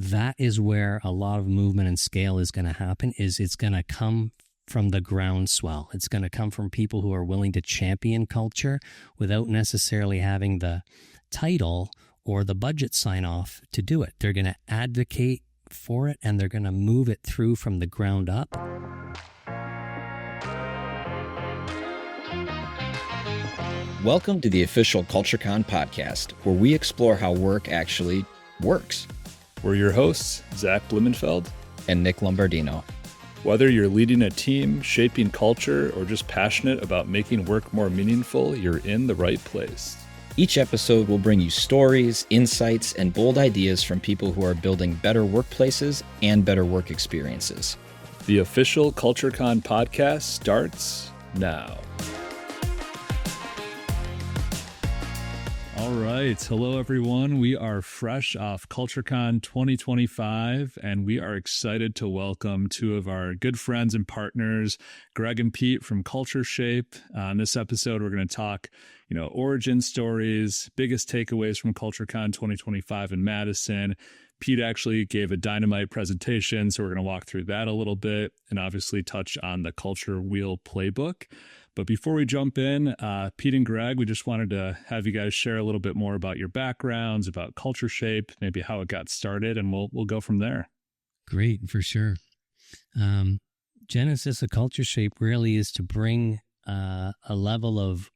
that is where a lot of movement and scale is going to happen. Is it's going to come from the groundswell. It's going to come from people who are willing to champion culture without necessarily having the title or the budget sign off to do it. They're going to advocate for it, and they're going to move it through from the ground up. Welcome to the official CultureCon podcast, where we explore how work actually works. We're your hosts, Zach Blumenfeld and Nick Lombardino. Whether you're leading a team, shaping culture, or just passionate about making work more meaningful, you're in the right place. Each episode will bring you stories, insights, and bold ideas from people who are building better workplaces and better work experiences. The official CultureCon podcast starts now. All right. Hello, everyone. We are fresh off CultureCon 2025, and we are excited to welcome two of our good friends and partners, Greg and Pete from CultureShape. On this episode, we're going to talk, origin stories, biggest takeaways from CultureCon 2025 in Madison. Pete actually gave a dynamite presentation, so we're going to walk through that a little bit and obviously touch on the Culture Wheel Playbook. But before we jump in, Pete and Greg, we just wanted to have you guys share a little bit more about your backgrounds, about CultureShape, maybe how it got started, and we'll go from there. Great, for sure. Genesis of CultureShape really is to bring a level of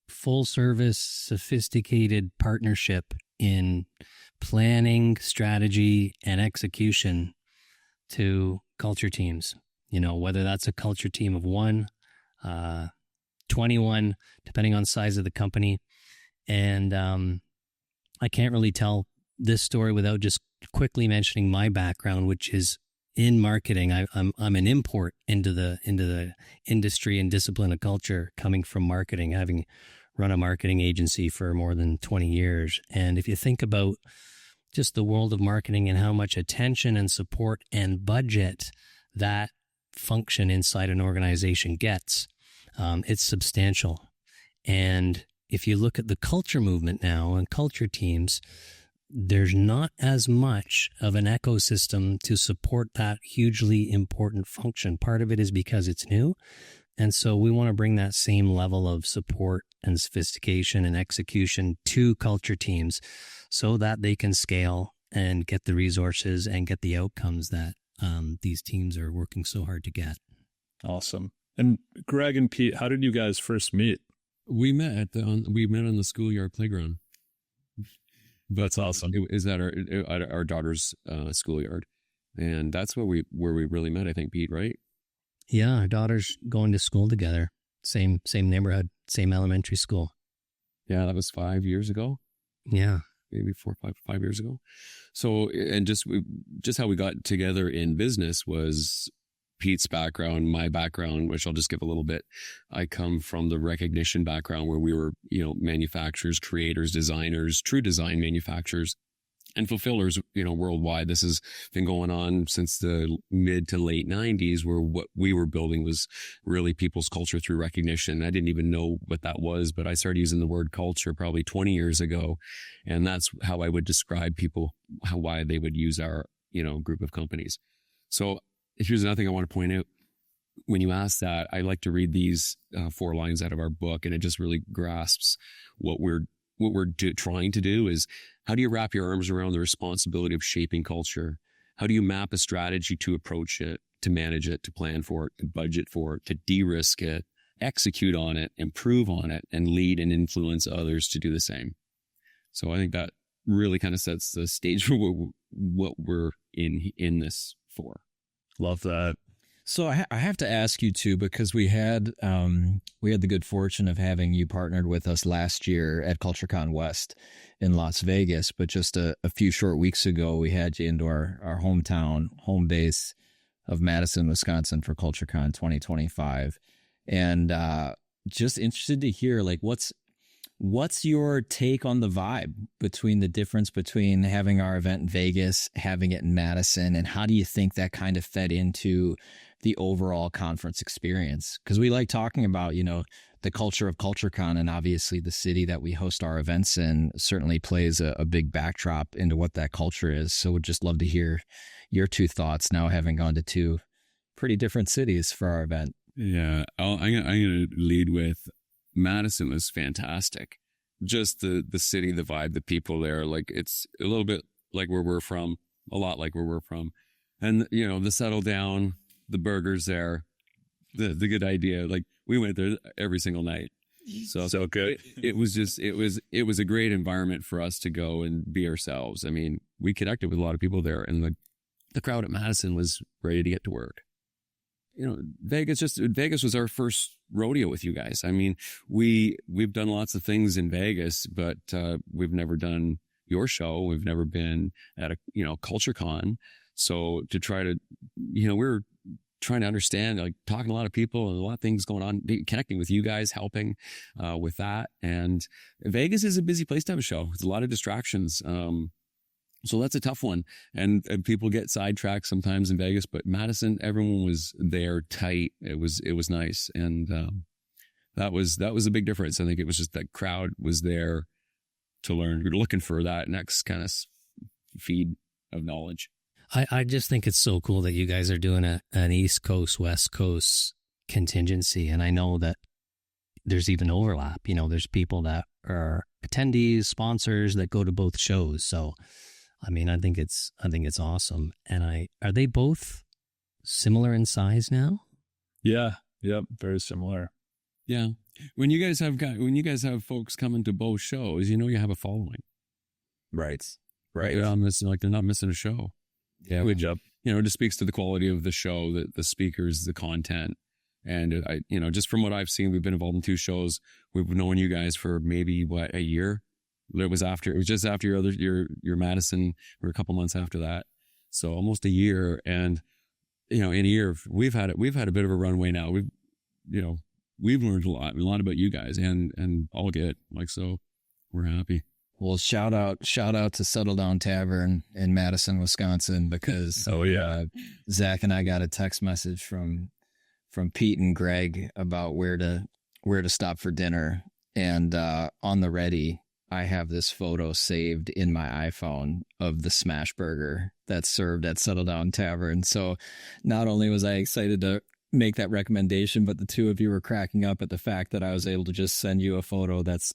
full-service, sophisticated partnership in planning, strategy, and execution to culture teams. Whether that's a culture team of 1, 21, depending on size of the company. And I can't really tell this story without just quickly mentioning my background, which is in marketing. I'm an import into the industry and discipline of culture, coming from marketing, having run a marketing agency for more than 20 years. And if you think about just the world of marketing and how much attention and support and budget that function inside an organization gets, it's substantial. And if you look at the culture movement now and culture teams, there's not as much of an ecosystem to support that hugely important function. Part of it is because it's new. And so we want to bring that same level of support and sophistication and execution to culture teams so that they can scale and get the resources and get the outcomes that these teams are working so hard to get. Awesome. And Greg and Pete, how did you guys first meet? We met on the schoolyard playground. That's awesome. It is at our daughter's schoolyard, and that's where we really met. I think, Pete, right? Yeah, our daughters going to school together, same neighborhood, same elementary school. Yeah, that was 5 years ago. Yeah, maybe 5 years ago. So, and just how we got together in business was Pete's background, my background, which I'll just give a little bit. I come from the recognition background where we were, manufacturers, creators, designers, true design manufacturers and fulfillers, worldwide. This has been going on since the mid to late 90s, where what we were building was really people's culture through recognition. I didn't even know what that was, but I started using the word culture probably 20 years ago. And that's how I would describe people, why they would use our, group of companies. So here's another thing I want to point out. When you ask that, I like to read these 4 lines out of our book, and it just really grasps what we're trying to do is, how do you wrap your arms around the responsibility of shaping culture? How do you map a strategy to approach it, to manage it, to plan for it, to budget for it, to de-risk it, execute on it, improve on it, and lead and influence others to do the same? So I think that really kind of sets the stage for what we're in this for. Love that. So I have to ask you too, because we had the good fortune of having you partnered with us last year at CultureCon West in Las Vegas, but just a few short weeks ago, we had you into our hometown, home base of Madison, Wisconsin for CultureCon 2025. And just interested to hear, what's your take on the vibe between the difference between having our event in Vegas, having it in Madison, and how do you think that kind of fed into the overall conference experience? Because we like talking about, the the culture of CultureCon, and obviously the city that we host our events in certainly plays a big backdrop into what that culture is. So would just love to hear your two thoughts now, having gone to two pretty different cities for our event. Yeah, I'm gonna lead with Madison was fantastic. Just the city, the vibe, the people there, like it's a little bit like where we're from, a lot like where we're from. And, you know, the settle down, the burgers there, the good idea. Like we went there every single night. So good. It was a great environment for us to go and be ourselves. I mean, we connected with a lot of people there, and the crowd at Madison was ready to get to work. You know, Vegas was our first rodeo with you guys. I mean, we've done lots of things in Vegas, but we've never done your show. We've never been at a, CultureCon. So to try to, we were trying to understand, like talking to a lot of people and a lot of things going on, connecting with you guys, helping with that. And Vegas is a busy place to have a show. It's a lot of distractions. So that's a tough one. And people get sidetracked sometimes in Vegas, but Madison, everyone was there tight. It was nice. And that was a big difference. I think it was just that crowd was there to learn. We're looking for that next kind of feed of knowledge. I just think it's so cool that you guys are doing an East Coast, West Coast contingency. And I know that there's even overlap. There's people that are attendees, sponsors that go to both shows. So, I mean, I think it's awesome. And are they both similar in size now? Yeah. Yep. Very similar. Yeah. When you guys have folks coming to both shows, you have a following. Right. They're not missing a show. Yeah. Good job. It just speaks to the quality of the show, the speakers, the content. And just from what I've seen, we've been involved in 2 shows. We've known you guys for maybe a year. It was just after your Madison, or a couple months after that. So almost a year. And, in a year we've had a bit of a runway now. We've learned a lot about you guys and all good. So we're happy. Well, shout out to Settle Down Tavern in Madison, Wisconsin, because Zach and I got a text message from Pete and Greg about where to stop for dinner. And on the ready, I have this photo saved in my iPhone of the smash burger that's served at Settle Down Tavern. So not only was I excited to make that recommendation, but the two of you were cracking up at the fact that I was able to just send you a photo that's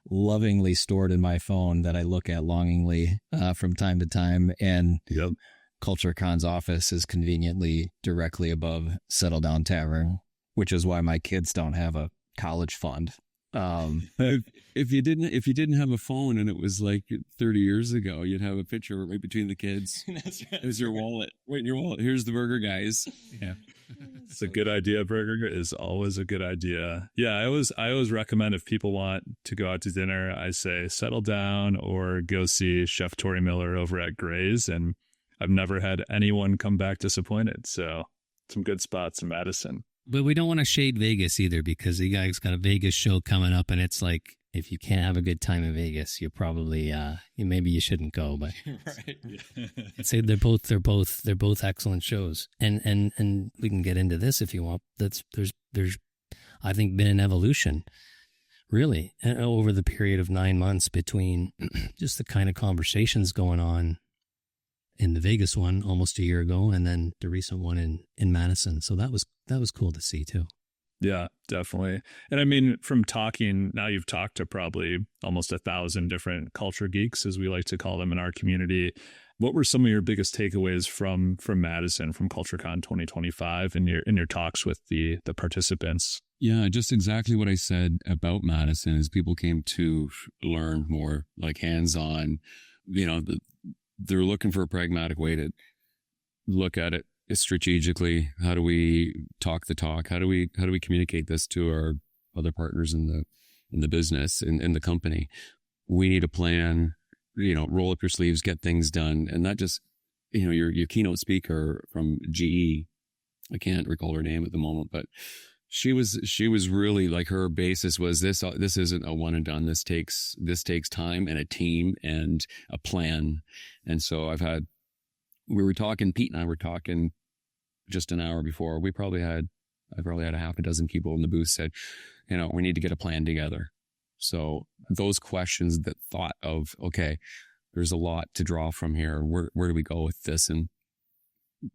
lovingly stored in my phone that I look at longingly from time to time. And CultureCon's office is conveniently directly above Settle Down Tavern, which is why my kids don't have a college fund. If you didn't have a phone and it was like 30 years ago, you'd have a picture right between the kids. That's right. There's your wallet. Wait in your wallet. Here's the burger, guys. Yeah. It's a good idea. Burger is always a good idea. Yeah, I always recommend, if people want to go out to dinner, I say settle down or go see Chef Tori Miller over at Gray's. And I've never had anyone come back disappointed. So some good spots in Madison. But we don't want to shade Vegas either, because you guys got a Vegas show coming up, and it's like, if you can't have a good time in Vegas, you're probably maybe you shouldn't go. But right. I'd say they're both excellent shows, and we can get into this if you want. There's I think been an evolution, really, over the period of 9 months between just the kind of conversations going on in the Vegas one almost a year ago, and then the recent one in Madison. So that was cool to see too. Yeah, definitely. And I mean, from talking, now you've talked to probably almost 1,000 different culture geeks, as we like to call them in our community. What were some of your biggest takeaways from Madison, from CultureCon 2025, in your talks with the participants? Yeah, just exactly what I said about Madison is people came to learn more, like hands-on. They're looking for a pragmatic way to look at it strategically. How do we talk the talk? How do we communicate this to our other partners in the business, in the company? We need a plan, roll up your sleeves, get things done. And not just, your keynote speaker from GE, I can't recall her name at the moment, but she was really like, her basis was this isn't a one and done. This takes time and a team and a plan. And so Pete and I were talking just an hour before. We probably had I probably had a half a dozen people in the booth said, we need to get a plan together. So those questions that thought of, okay, there's a lot to draw from here. Where do we go with this? And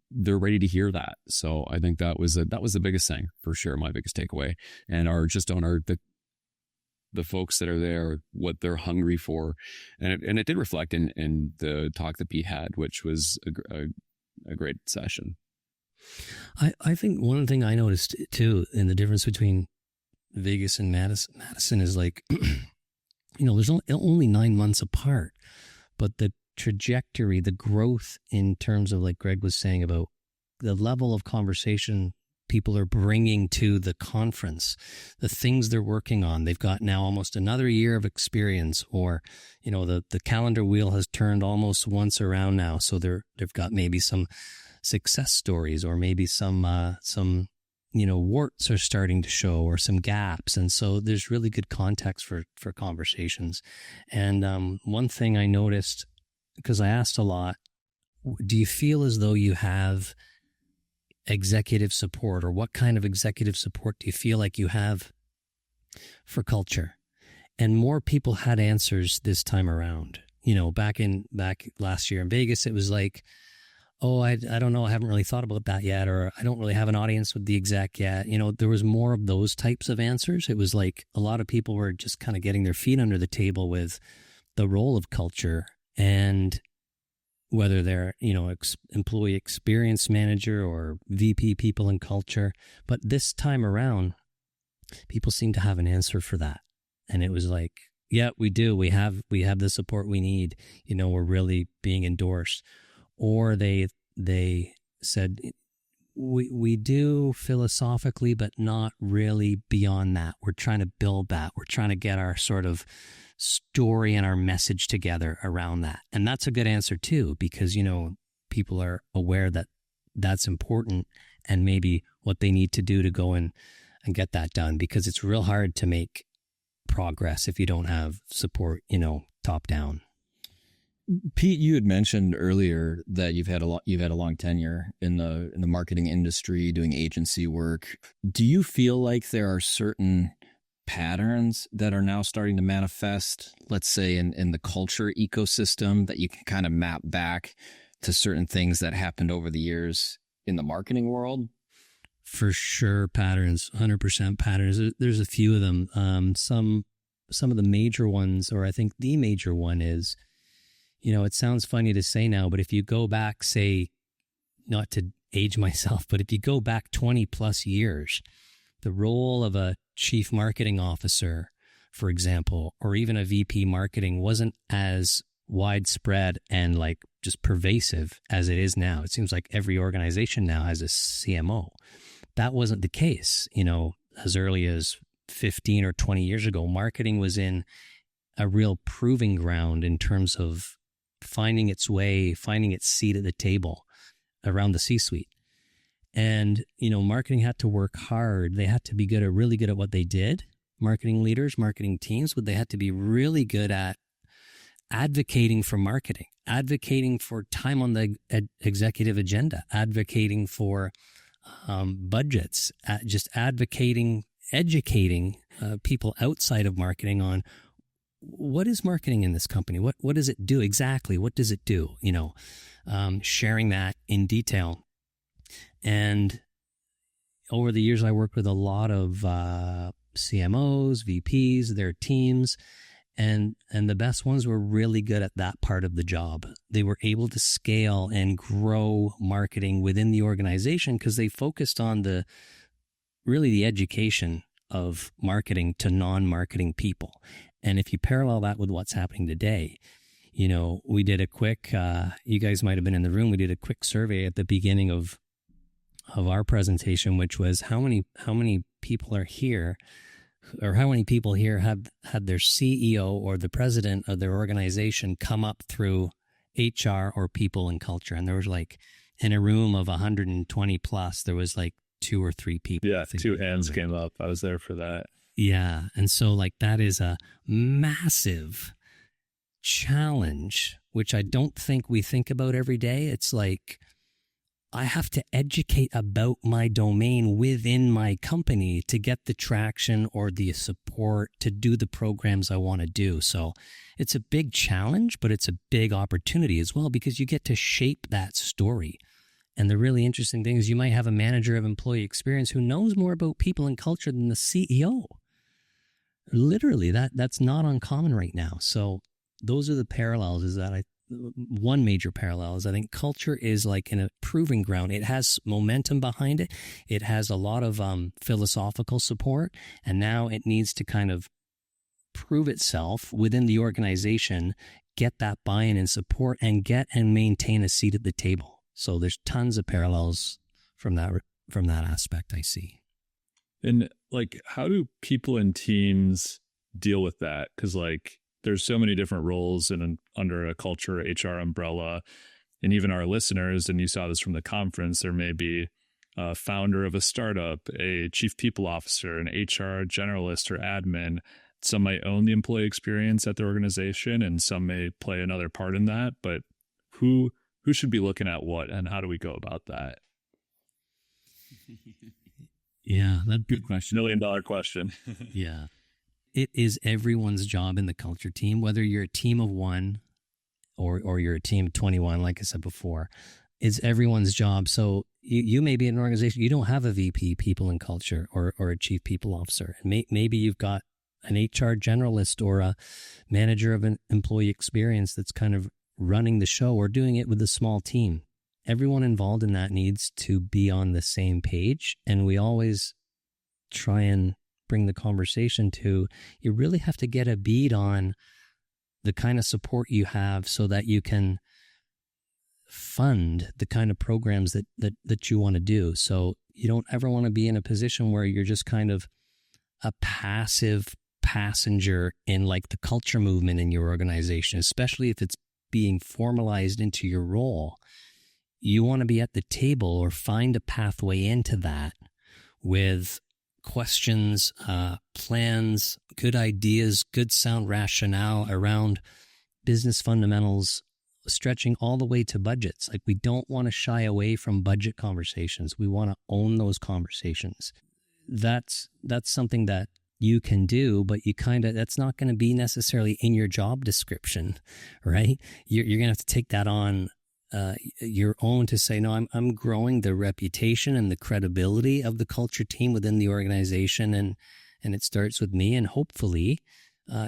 they're ready to hear that. So I think that was the biggest thing for sure. My biggest takeaway, and the folks that are there, what they're hungry for. And it did reflect in the talk that Pete had, which was a great session. I think one thing I noticed too, in the difference between Vegas and Madison is like, there's only 9 months apart, but the trajectory, the growth in terms of, like Greg was saying, about the level of conversation people are bringing to the conference, the things they're working on. They've got now almost another year of experience, or, the calendar wheel has turned almost once around now. So they've got maybe some success stories, or maybe some warts are starting to show, or some gaps. And so there's really good context for conversations. And one thing I noticed, because I asked a lot, do you feel as though you have executive support, or what kind of executive support do you feel like you have for culture? And more people had answers this time around. Back last year in Vegas, it was like, oh, I don't know, I haven't really thought about that yet, or I don't really have an audience with the exec yet. There was more of those types of answers. It was like a lot of people were just kind of getting their feet under the table with the role of culture, and whether they're, employee experience manager or VP people in culture. But this time around, people seem to have an answer for that. And it was like, yeah, we do. We have the support we need. We're really being endorsed. Or they said, we do philosophically, but not really beyond that. We're trying to build that. We're trying to get our sort of story and our message together around that. And that's a good answer too, because, people are aware that that's important, and maybe what they need to do to go in and get that done, because it's real hard to make progress if you don't have support, top down. Pete, you had mentioned earlier that you've had a long tenure in the marketing industry doing agency work. Do you feel like there are certain patterns that are now starting to manifest, let's say in the culture ecosystem, that you can kind of map back to certain things that happened over the years in the marketing world? For sure, patterns, 100% patterns. There's a few of them. Some of the major ones, or I think the major one is, it sounds funny to say now, but if you go back, say, not to age myself, but if you go back 20 plus years, the role of a chief marketing officer, for example, or even a VP marketing wasn't as widespread and like just pervasive as it is now. It seems like every organization now has a CMO. That wasn't the case, as early as 15 or 20 years ago. Marketing was in a real proving ground in terms of finding its way, finding its seat at the table around the C-suite. And, marketing had to work hard. They had to be really good at what they did. Marketing leaders, marketing teams, but they had to be really good at advocating for marketing, advocating for time on the executive agenda, advocating for budgets, just advocating, educating people outside of marketing on what is marketing in this company? What does it do exactly? What does it do? Sharing that in detail. And over the years, I worked with a lot of CMOs, VPs, their teams, and the best ones were really good at that part of the job. They were able to scale and grow marketing within the organization because they focused on the education of marketing to non-marketing people. And if you parallel that with what's happening today, we did a quick, you guys might have been in the room, we did a quick survey at the beginning of our presentation, which was how many people are here, or how many people here have had their CEO or the president of their organization come up through HR or people in culture. And there was like, in a room of 120 plus, there was like 2 or 3 people. Yeah, 2 hands came up. I was there for that. Yeah. And so like that is a massive challenge, which I don't think we think about every day. It's like I have to educate about my domain within my company to get the traction or the support to do the programs I want to do. So it's a big challenge, but it's a big opportunity as well, because you get to shape that story. And the really interesting thing is you might have a manager of employee experience who knows more about people and culture than the CEO. Literally, that's not uncommon right now. So those are the parallels. Is that one major parallel is I think culture is like in a proving ground. It has momentum behind it. It has a lot of philosophical support, and now it needs to kind of prove itself within the organization, get that buy-in and support, and get and maintain a seat at the table. So there's tons of parallels from that aspect I see. And like, how do people and teams deal with that? Because like, there's so many different roles under a culture HR umbrella, and even our listeners, and you saw this from the conference, there may be a founder of a startup, a chief people officer, an HR generalist or admin. Some might own the employee experience at their organization, and some may play another part in that. But who should be looking at what, and how do we go about that? Yeah, that's a good question. $1 million question. Yeah. It is everyone's job in the culture team, whether you're a team of one or you're a team of 21, like I said before. It's everyone's job. So you may be in an organization, you don't have a VP people and culture or a chief people officer. And maybe you've got an HR generalist or a manager of an employee experience that's kind of running the show or doing it with a small team. Everyone involved in that needs to be on the same page. And we always try and bring the conversation to, you really have to get a bead on the kind of support you have so that you can fund the kind of programs that you want to do. So you don't ever want to be in a position where you're just kind of a passive passenger in like the culture movement in your organization, especially if it's being formalized into your role. You want to be at the table or find a pathway into that with questions, plans, good ideas, good sound rationale around business fundamentals, stretching all the way to budgets. Like, we don't want to shy away from budget conversations. We want to own those conversations. That's something that you can do, but that's not going to be necessarily in your job description, right? You're going to have to take that on your own to say, no, I'm growing the reputation and the credibility of the culture team within the organization, and it starts with me. And hopefully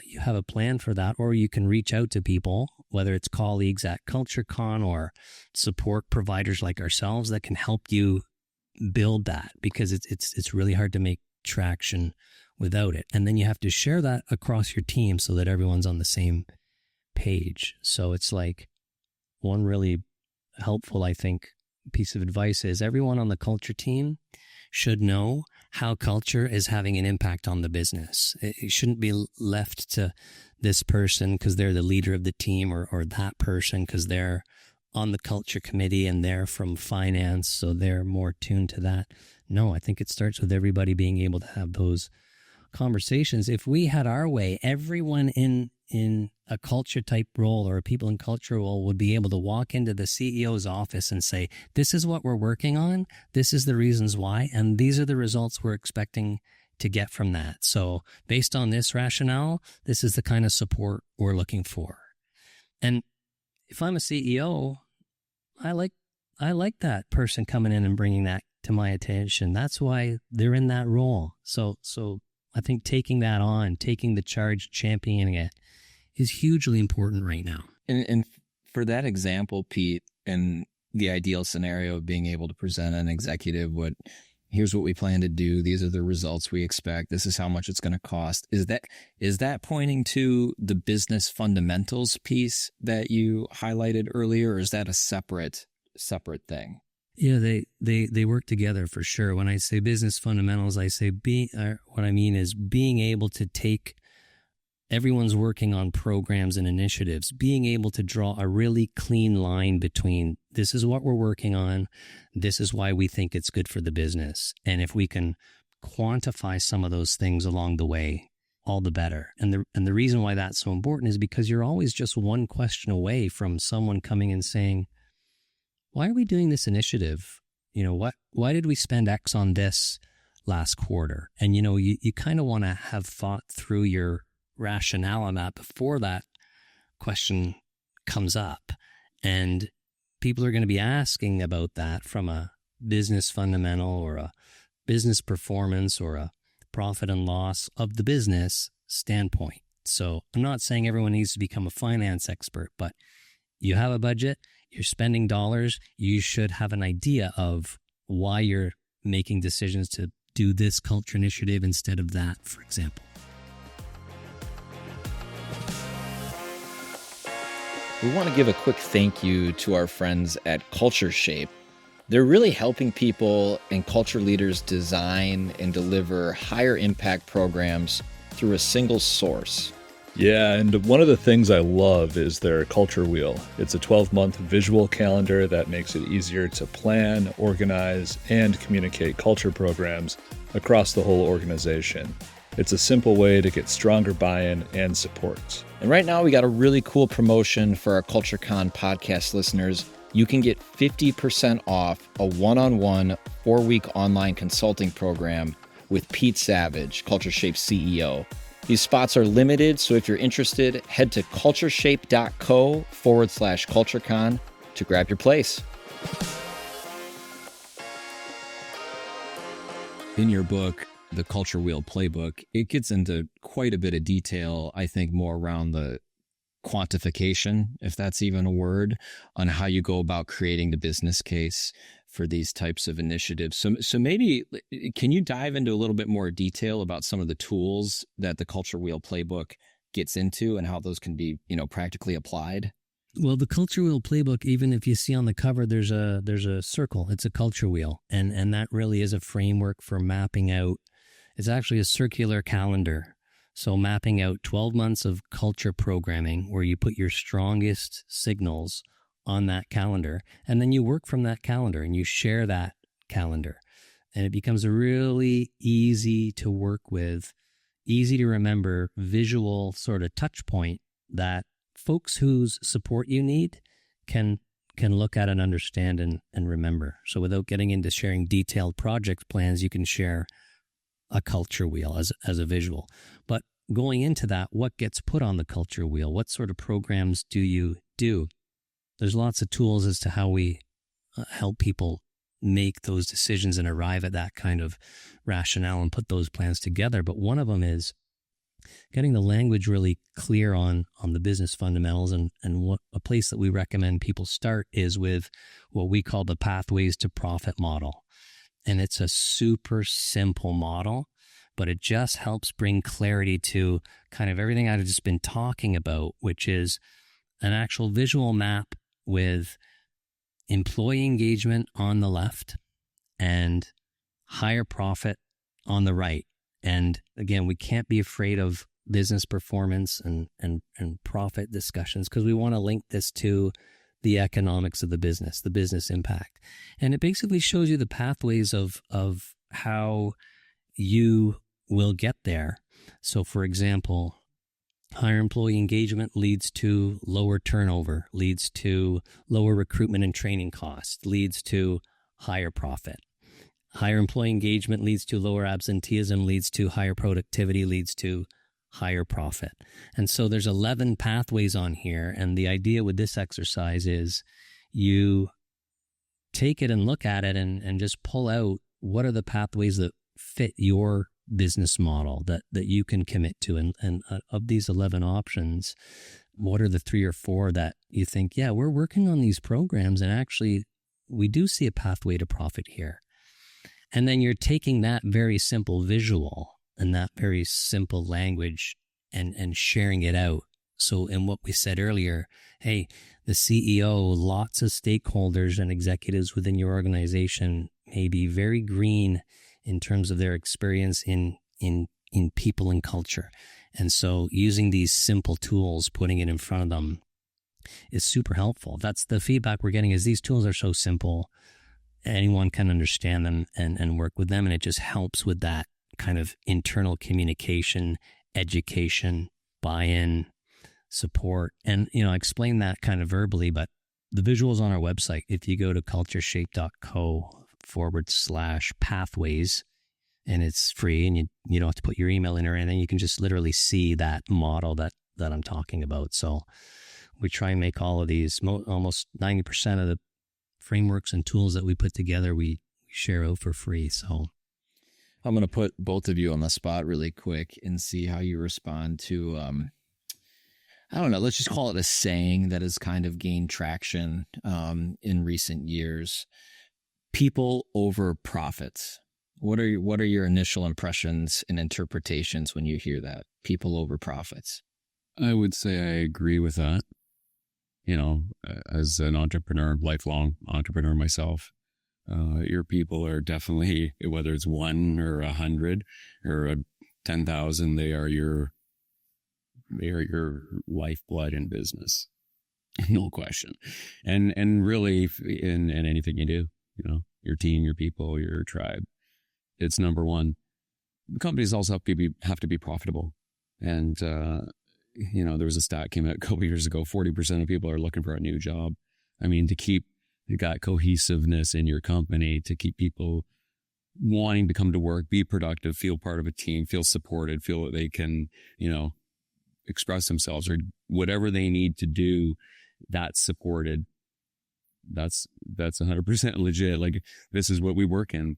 you have a plan for that, or you can reach out to people, whether it's colleagues at CultureCon or support providers like ourselves that can help you build that, because it's really hard to make traction without it. And then you have to share that across your team so that everyone's on the same page. So it's like, one really helpful, I think, piece of advice is everyone on the culture team should know how culture is having an impact on the business. It shouldn't be left to this person because they're the leader of the team, or that person because they're on the culture committee and they're from finance, so they're more tuned to that. No, I think it starts with everybody being able to have those conversations. If we had our way, everyone in a culture type role or a people and culture role would be able to walk into the CEO's office and say, this is what we're working on, this is the reasons why, and these are the results we're expecting to get from that. So based on this rationale, this is the kind of support we're looking for. And if I'm a CEO, I like that person coming in and bringing that to my attention. That's why they're in that role. So I think taking that on, taking the charge, championing it, is hugely important right now. And for that example, Pete, and the ideal scenario of being able to present an executive here's what we plan to do, these are the results we expect, this is how much it's going to cost. Is that pointing to the business fundamentals piece that you highlighted earlier, or is that a separate thing? Yeah, they work together for sure. When I say business fundamentals, I say what I mean is being able to take, everyone's working on programs and initiatives, being able to draw a really clean line between this is what we're working on, this is why we think it's good for the business. And if we can quantify some of those things along the way, all the better. And the reason why that's so important is because you're always just one question away from someone coming and saying, why are we doing this initiative? Why did we spend X on this last quarter? And, you kind of want to have thought through your rationale on that before that question comes up. And people are going to be asking about that from a business fundamental or a business performance or a profit and loss of the business standpoint. So I'm not saying everyone needs to become a finance expert, but you have a budget, you're spending dollars, you should have an idea of why you're making decisions to do this culture initiative instead of that, for example. We want to give a quick thank you to our friends at CultureShape. They're really helping people and culture leaders design and deliver higher impact programs through a single source. Yeah, and one of the things I love is their culture wheel. It's a 12-month visual calendar that makes it easier to plan, organize, and communicate culture programs across the whole organization. It's a simple way to get stronger buy-in and support. And right now we got a really cool promotion for our CultureCon podcast listeners. You can get 50% off a one-on-one 4-week online consulting program with Pete Savage, CultureShape's CEO. These spots are limited, so if you're interested, head to cultureshape.co/CultureCon to grab your place. In your book, the Culture Wheel Playbook, it gets into quite a bit of detail, I think more around the quantification, if that's even a word, on how you go about creating the business case for these types of initiatives. So maybe can you dive into a little bit more detail about some of the tools that the Culture Wheel Playbook gets into and how those can be, practically applied? Well, the Culture Wheel Playbook, even if you see on the cover, there's a circle. It's a culture wheel, and that really is a framework for mapping out. It's actually a circular calendar. So mapping out 12 months of culture programming where you put your strongest signals on that calendar, and then you work from that calendar and you share that calendar. And it becomes a really easy to work with, easy to remember visual sort of touch point that folks whose support you need can look at and understand and remember. So without getting into sharing detailed project plans, you can share a culture wheel as a visual. But going into that, what gets put on the culture wheel? What sort of programs do you do? There's lots of tools as to how we help people make those decisions and arrive at that kind of rationale and put those plans together. But one of them is getting the language really clear on the business fundamentals. And what a place that we recommend people start is with what we call the Pathways to Profit model. And it's a super simple model, but it just helps bring clarity to kind of everything I've just been talking about, which is an actual visual map with employee engagement on the left and higher profit on the right. And again, we can't be afraid of business performance and profit discussions because we want to link this to the economics of the business impact. And it basically shows you the pathways of how you will get there. So for example, higher employee engagement leads to lower turnover, leads to lower recruitment and training costs, leads to higher profit. Higher employee engagement leads to lower absenteeism, leads to higher productivity, leads to higher profit. And so there's 11 pathways on here. And the idea with this exercise is you take it and look at it and just pull out what are the pathways that fit your business model that you can commit to. And of these 11 options, what are the 3 or 4 that you think, yeah, we're working on these programs and actually we do see a pathway to profit here. And then you're taking that very simple visual and that very simple language and sharing it out. So in what we said earlier, hey, the CEO, lots of stakeholders and executives within your organization may be very green in terms of their experience in people and culture. And so using these simple tools, putting it in front of them is super helpful. That's the feedback we're getting is these tools are so simple. Anyone can understand them and work with them. And it just helps with that kind of internal communication, education, buy-in, support. And, I explain that kind of verbally, but the visuals on our website. If you go to cultureshape.co/pathways, and it's free, and you don't have to put your email in or anything. You can just literally see that model that I'm talking about. So we try and make all of these, almost 90% of the frameworks and tools that we put together, we share out for free. So I'm going to put both of you on the spot really quick and see how you respond to, I don't know, let's just call it a saying that has kind of gained traction in recent years. People over profits. What are your initial impressions and interpretations when you hear that? People over profits. I would say I agree with that. As an entrepreneur, lifelong entrepreneur myself, your people are definitely, whether it's 1 or 100 or 10,000, they are your lifeblood in business, no question. And really, in anything you do, your team, your people, your tribe, it's number one. Companies also have to be profitable. And, there was a stat came out a couple of years ago, 40% of people are looking for a new job. I mean, to keep that cohesiveness in your company, to keep people wanting to come to work, be productive, feel part of a team, feel supported, feel that they can, express themselves or whatever they need to do, that's supported. That's 100% legit. Like, this is what we work in.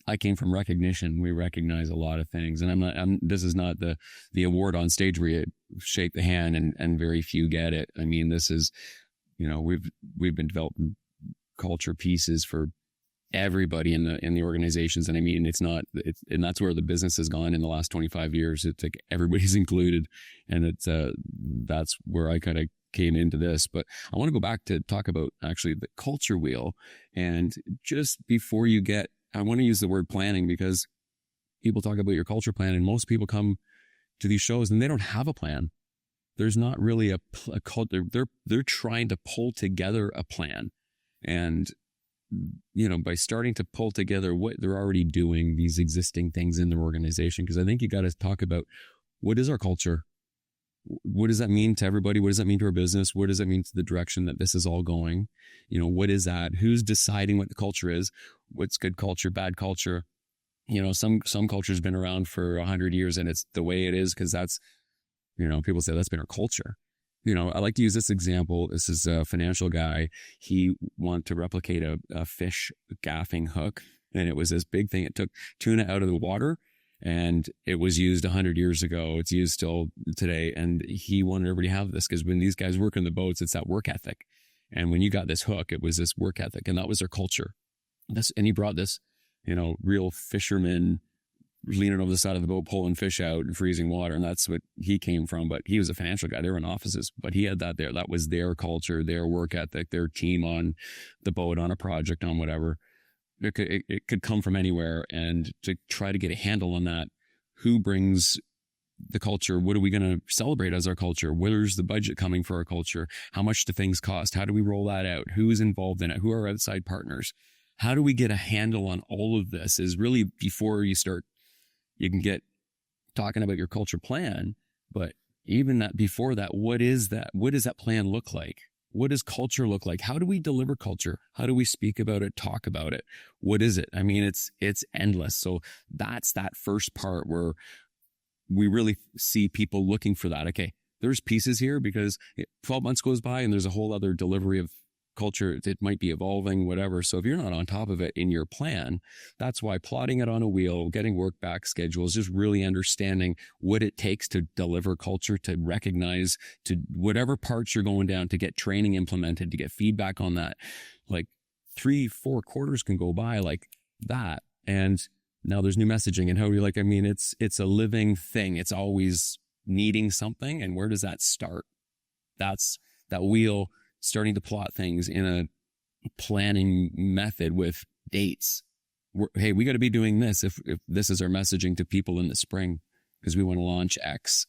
I came from recognition. We recognize a lot of things, and this is not the award on stage where you shake the hand and very few get it. I mean, this is, we've been developing culture pieces for everybody in the organizations. And I mean, and that's where the business has gone in the last 25 years. It's like everybody's included, and that's where I kind of came into this. But I want to go back to talk about actually the culture wheel. And just before I want to use the word planning, because people talk about your culture plan, and most people come to these shows and they don't have a plan. There's not really a culture. They're trying to pull together a plan. And, by starting to pull together what they're already doing, these existing things in their organization, because I think you got to talk about, what is our culture? What does that mean to everybody? What does that mean to our business? What does that mean to the direction that this is all going? What is that? Who's deciding what the culture is? What's good culture, bad culture? Some culture's been around for 100 years and it's the way it is because that's, people say that's been our culture. I like to use this example. This is a financial guy. He wanted to replicate a fish gaffing hook, and it was this big thing. It took tuna out of the water, and it was used 100 years ago. It's used still today. And he wanted everybody to have this because when these guys work in the boats, it's that work ethic. And when you got this hook, it was this work ethic, and that was their culture. And he brought this, real fisherman leaning over the side of the boat, pulling fish out in freezing water. And that's what he came from. But he was a financial guy. They were in offices, but he had that there. That was their culture, their work ethic, their team on the boat, on a project, on whatever. It could come from anywhere. And to try to get a handle on that, who brings the culture? What are we going to celebrate as our culture? Where's the budget coming for our culture? How much do things cost? How do we roll that out? Who is involved in it? Who are our outside partners? How do we get a handle on all of this? Is really before you can get talking about your culture plan, but even that before that, what is that? What does that plan look like? What does culture look like? How do we deliver culture? How do we speak about it, talk about it? What is it? I mean, it's endless. So that's that first part where we really see people looking for that. Okay, there's pieces here because 12 months goes by and there's a whole other delivery of culture. It might be evolving, whatever. So if you're not on top of it in your plan, that's why plotting it on a wheel, getting work back schedules, just really understanding what it takes to deliver culture, to recognize, to whatever parts you're going down, to get training implemented, to get feedback on that. Like 3-4 quarters can go by like that. And now there's new messaging and how we like, I mean, it's a living thing. It's always needing something. And where does that start? That's that wheel starting to plot things in a planning method with dates. Hey, we got to be doing this if this is our messaging to people in the spring because we want to launch X.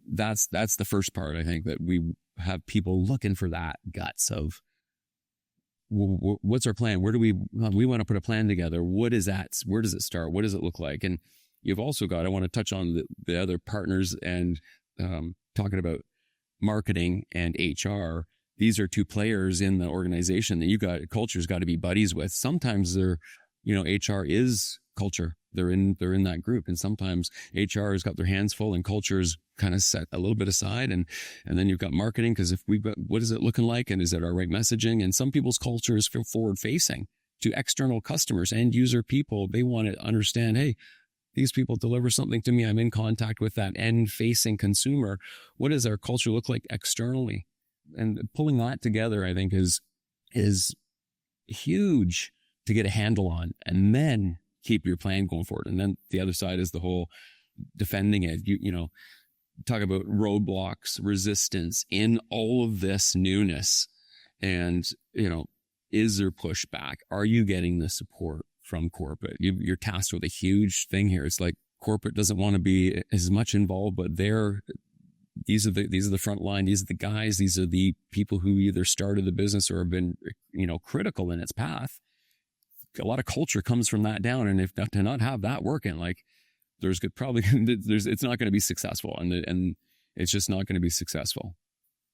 That's the first part. I think that we have people looking for that guts of what's our plan? Where do we want to put a plan together? What is that? Where does it start? What does it look like? And you've also got, I want to touch on the other partners and talking about marketing and HR. these are two players in the organization that culture's got to be buddies with. Sometimes they're, HR is culture. They're in that group. And sometimes HR has got their hands full and culture's kind of set a little bit aside. And then you've got marketing, because what is it looking like? And is it our right messaging? And some people's culture is forward facing to external customers, end user people. They want to understand, hey, these people deliver something to me. I'm in contact with that end facing consumer. What does our culture look like externally? And pulling that together, I think is huge to get a handle on, and then keep your plan going forward. And then the other side is the whole defending it. You talk about roadblocks, resistance in all of this newness. And, is there pushback? Are you getting the support from corporate? You're tasked with a huge thing here. It's like corporate doesn't want to be as much involved, but these are the front line. These are the guys. These are the people who either started the business or have been, critical in its path. A lot of culture comes from that down. And if to not have that working, like it's not going to be successful. And it's just not going to be successful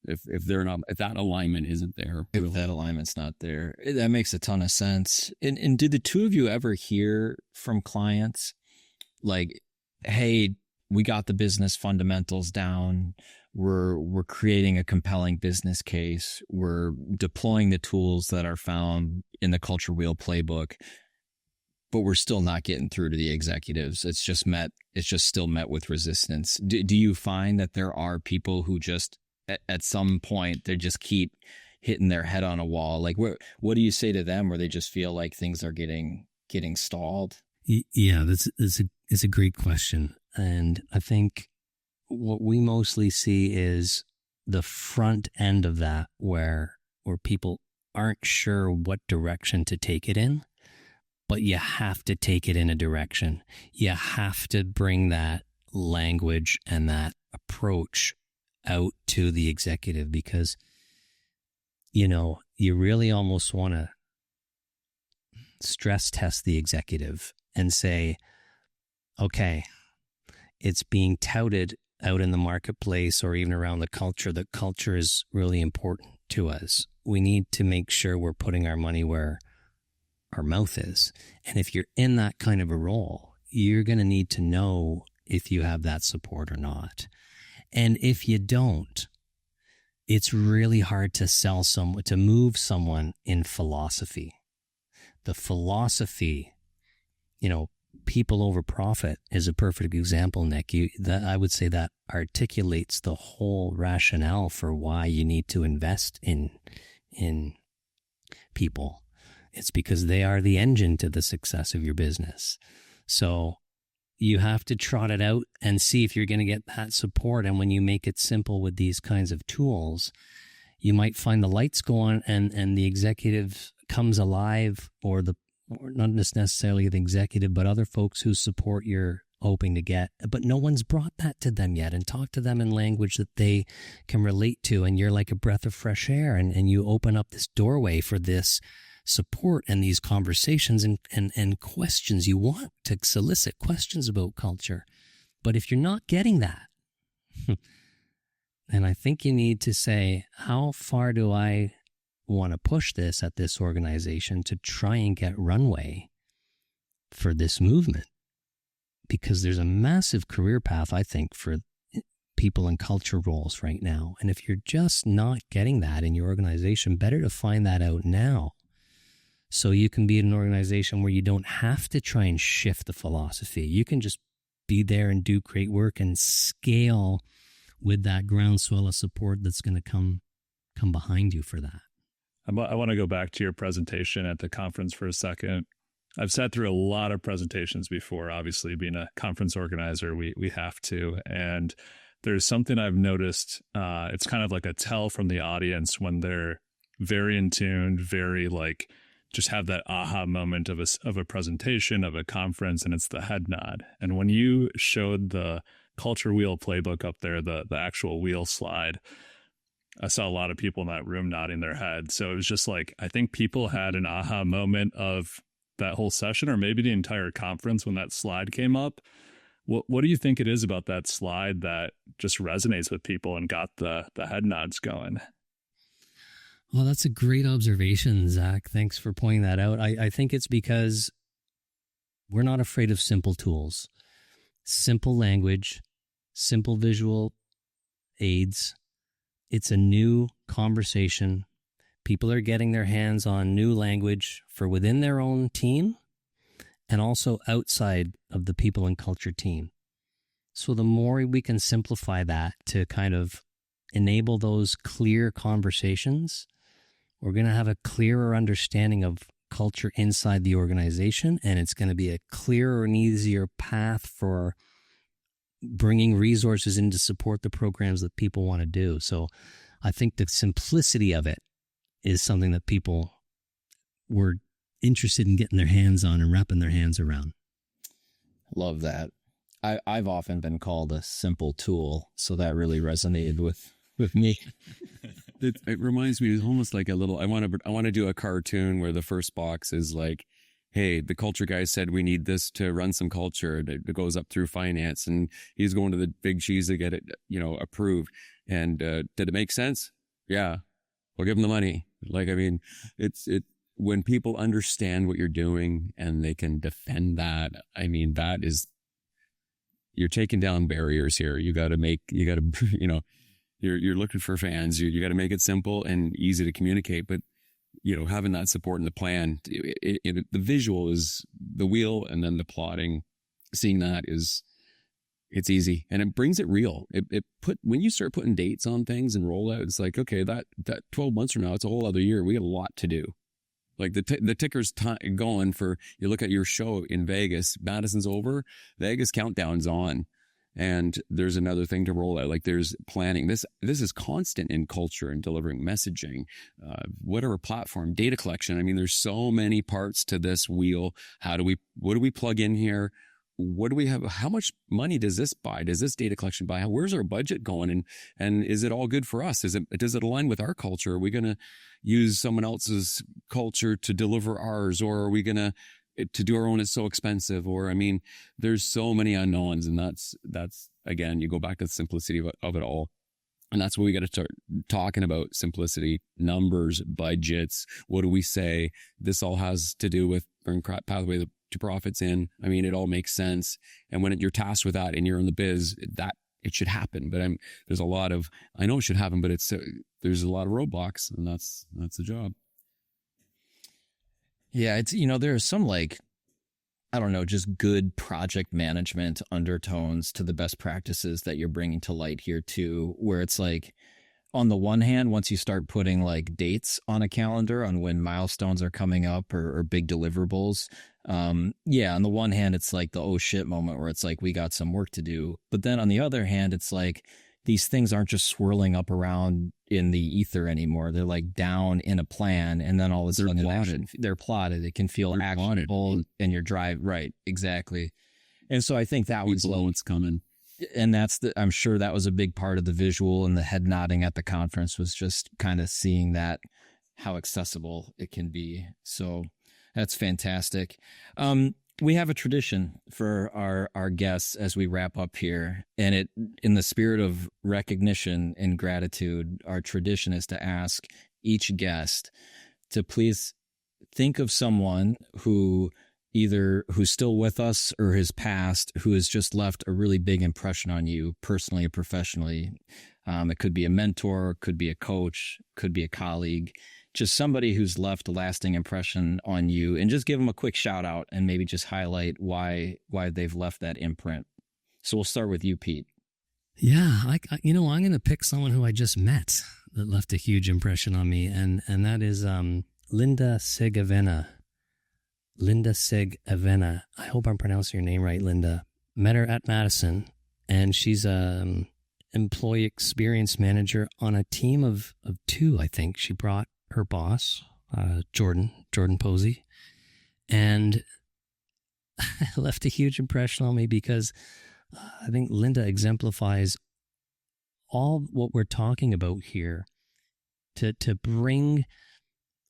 if that alignment isn't there. If that alignment's not there, that makes a ton of sense. And did the two of you ever hear from clients like, hey, we got the business fundamentals down. We're creating a compelling business case. We're deploying the tools that are found in the Culture Wheel Playbook, but we're still not getting through to the executives. It's just still met with resistance. Do you find that there are people who just at some point they just keep hitting their head on a wall? Like what do you say to them where they just feel like things are getting stalled? Yeah, it's a great question. And I think what we mostly see is the front end of that where people aren't sure what direction to take it in, but you have to take it in a direction. You have to bring that language and that approach out to the executive, because, you really almost want to stress test the executive and say, okay, it's being touted out in the marketplace or even around the culture that culture is really important to us. We need to make sure we're putting our money where our mouth is. And if you're in that kind of a role, you're going to need to know if you have that support or not. And if you don't, it's really hard to move someone in philosophy. The philosophy, people over profit is a perfect example, Nick. I would say that articulates the whole rationale for why you need to invest in people. It's because they are the engine to the success of your business. So you have to trot it out and see if you're going to get that support. And when you make it simple with these kinds of tools, you might find the lights go on and the executive comes alive, or not necessarily the executive, but other folks whose support you're hoping to get. But no one's brought that to them yet, and talk to them in language that they can relate to. And you're like a breath of fresh air, and you open up this doorway for this support and these conversations and questions. You want to solicit questions about culture. But if you're not getting that, then I think you need to say, how far do I want to push this at this organization to try and get runway for this movement? Because there's a massive career path, I think, for people in culture roles right now. And if you're just not getting that in your organization, better to find that out now, so you can be in an organization where you don't have to try and shift the philosophy. You can just be there and do great work and scale with that groundswell of support that's going to come behind you for that. I want to go back to your presentation at the conference for a second. I've sat through a lot of presentations before. Obviously, being a conference organizer, we have to. And there's something I've noticed. It's kind of like a tell from the audience when they're very in tune, very just have that aha moment of a presentation, of a conference, and it's the head nod. And when you showed the Culture Wheel Playbook up there, the actual wheel slide, I saw a lot of people in that room nodding their heads. So it was just I think people had an aha moment of that whole session, or maybe the entire conference, when that slide came up. What do you think it is about that slide that just resonates with people and got the head nods going? Well, that's a great observation, Zach. Thanks for pointing that out. I think it's because we're not afraid of simple tools, simple language, simple visual aids. It's a new conversation. People are getting their hands on new language for within their own team and also outside of the people and culture team. So the more we can simplify that to kind of enable those clear conversations, we're going to have a clearer understanding of culture inside the organization, and it's going to be a clearer and easier path for bringing resources in to support the programs that people want to do. So I think the simplicity of it is something that people were interested in getting their hands on and wrapping their hands around. Love that. I've often been called a simple tool, so that really resonated with me. It reminds me, it's almost like a little, I want to do a cartoon where the first box is like, hey, the culture guy said we need this to run some culture. It goes up through finance, and he's going to the big cheese to get it, approved. And did it make sense? Yeah. We'll give him the money. Like, I mean, when people understand what you're doing and they can defend that, I mean, you're taking down barriers here. You're looking for fans. You got to make it simple and easy to communicate, but having that support in the plan, the visual is the wheel, and then the plotting, seeing that it's easy, and it brings it real. When you start putting dates on things and roll out, it's like, okay, that 12 months from now, it's a whole other year. We got a lot to do. Like the ticker's going for, you look at your show in Vegas, Madison's over, Vegas countdown's on. And there's another thing to roll out. Like there's planning. This is constant in culture and delivering messaging, whatever platform, data collection. I mean, there's so many parts to this wheel. What do we plug in here? What do we have? How much money does this buy? Does this data collection buy? Where's our budget going? And is it all good for us? Does it align with our culture? Are we going to use someone else's culture to deliver ours? Or are we going to do our own is so expensive? Or, I mean, there's so many unknowns, and that's again, you go back to the simplicity of it all. And that's what we got to start talking about: simplicity, numbers, budgets. What do we say? This all has to do with bring pathway to profits in. I mean, it all makes sense. And when you're tasked with that and you're in the biz, that it should happen. But there's a lot of, I know it should happen, but there's a lot of roadblocks, and that's the job. Yeah, it's, there are some, like, I don't know, just good project management undertones to the best practices that you're bringing to light here too, where it's like, on the one hand, once you start putting like dates on a calendar on when milestones are coming up or big deliverables, on the one hand, it's like the oh shit moment where it's like, we got some work to do. But then on the other hand, it's like, these things aren't just swirling up around in the ether anymore. They're like down in a plan, and then all of a sudden they're plotted. It can feel actionable, and your drive. Right. Exactly. And so I think that was what's coming. And I'm sure that was a big part of the visual, and the head nodding at the conference was just kind of seeing that, how accessible it can be. So that's fantastic. We have a tradition for our guests as we wrap up here, and it, in the spirit of recognition and gratitude, our tradition is to ask each guest to please think of someone who's still with us or has passed, who has just left a really big impression on you personally or professionally. It could be a mentor, could be a coach, could be a colleague, just somebody who's left a lasting impression on you, and just give them a quick shout out and maybe just highlight why they've left that imprint. So we'll start with you, Pete. Yeah, I'm going to pick someone who I just met that left a huge impression on me, and that is Linda Sig-Avena. Linda Sig-Avena. I hope I'm pronouncing your name right, Linda. Met her at Madison, and she's a employee experience manager on a team of two, I think. She brought her boss, Jordan Posey, and left a huge impression on me because I think Linda exemplifies all what we're talking about here, to bring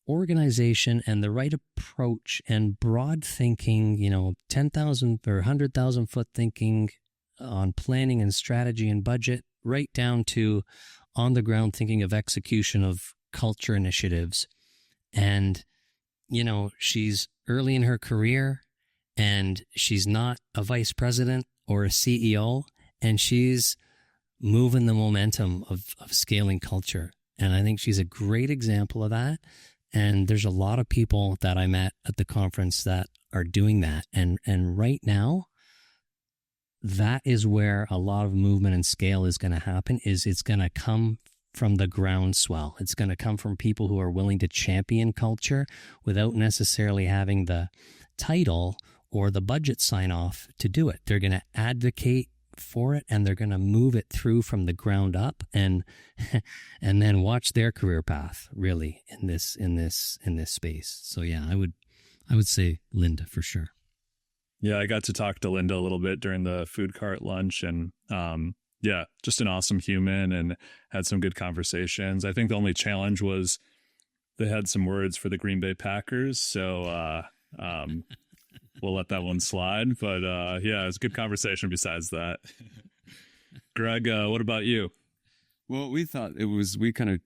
organization and the right approach and broad thinking, 10,000 or 100,000 foot thinking on planning and strategy and budget, right down to on the ground thinking of execution of culture initiatives. And, you know, she's early in her career and she's not a vice president or a CEO, and she's moving the momentum of scaling culture. And I think she's a great example of that. And there's a lot of people that I met at the conference that are doing that. And right now, that is where a lot of movement and scale is going to happen. Is it's going to come from the groundswell. It's going to come from people who are willing to champion culture without necessarily having the title or the budget sign off to do it. They're going to advocate for it, and they're going to move it through from the ground up, and then watch their career path really in this space. So yeah, I would say Linda for sure. Yeah, I got to talk to Linda a little bit during the food cart lunch, and yeah, just an awesome human, and had some good conversations. I think the only challenge was they had some words for the Green Bay Packers, so we'll let that one slide. But yeah, it was a good conversation besides that. Greg, what about you? Well, we kind of,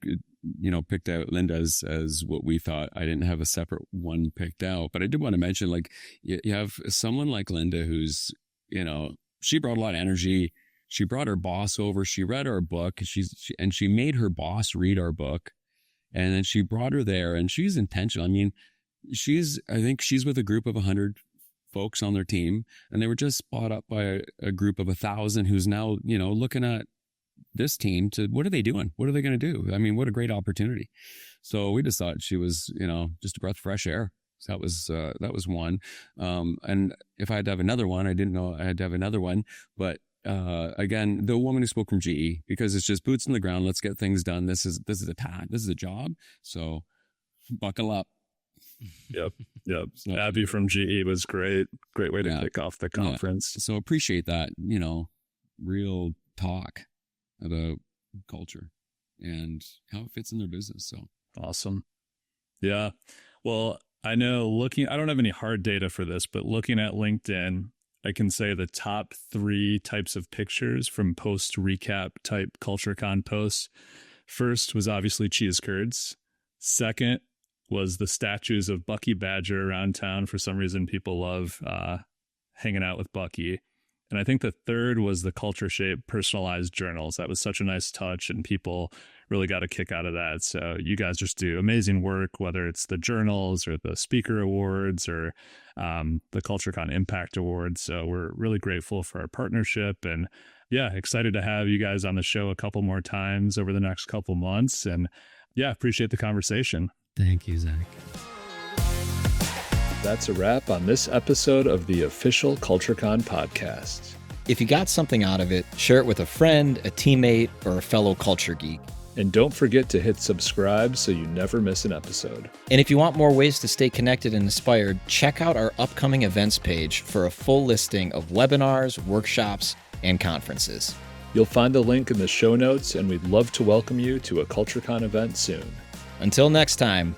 picked out Linda as what we thought. I didn't have a separate one picked out, but I did want to mention, like, you have someone like Linda who's, she brought a lot of energy. She brought her boss over. She read our book. She made her boss read our book, and then she brought her there, and she's intentional. I mean, I think she's with a group of 100 folks on their team, and they were just bought up by a group of 1,000 who's now, looking at this team to, what are they doing? What are they going to do? I mean, what a great opportunity. So we just thought she was, just a breath of fresh air. So that was one. And if I had to have another one, I didn't know I had to have another one, but again, the woman who spoke from GE, because it's just boots in the ground. Let's get things done. This is a job. So buckle up. Yep. So, Abby from GE was great. Great way to kick off the conference. Yeah. So appreciate that, real talk about culture and how it fits in their business. So awesome. Yeah. Well, I know I don't have any hard data for this, but looking at LinkedIn, I can say the top 3 types of pictures from post recap type CultureCon posts. First was obviously cheese curds. Second was the statues of Bucky Badger around town. For some reason, people love hanging out with Bucky. And I think the third was the CultureShape personalized journals. That was such a nice touch, and people really got a kick out of that. So you guys just do amazing work, whether it's the journals or the speaker awards or the CultureCon Impact Awards. So we're really grateful for our partnership, and yeah, excited to have you guys on the show a couple more times over the next couple months. And yeah, appreciate the conversation. Thank you, Zach. That's a wrap on this episode of the official CultureCon podcast. If you got something out of it, share it with a friend, a teammate, or a fellow culture geek. And don't forget to hit subscribe so you never miss an episode. And if you want more ways to stay connected and inspired, check out our upcoming events page for a full listing of webinars, workshops, and conferences. You'll find the link in the show notes, and we'd love to welcome you to a CultureCon event soon. Until next time,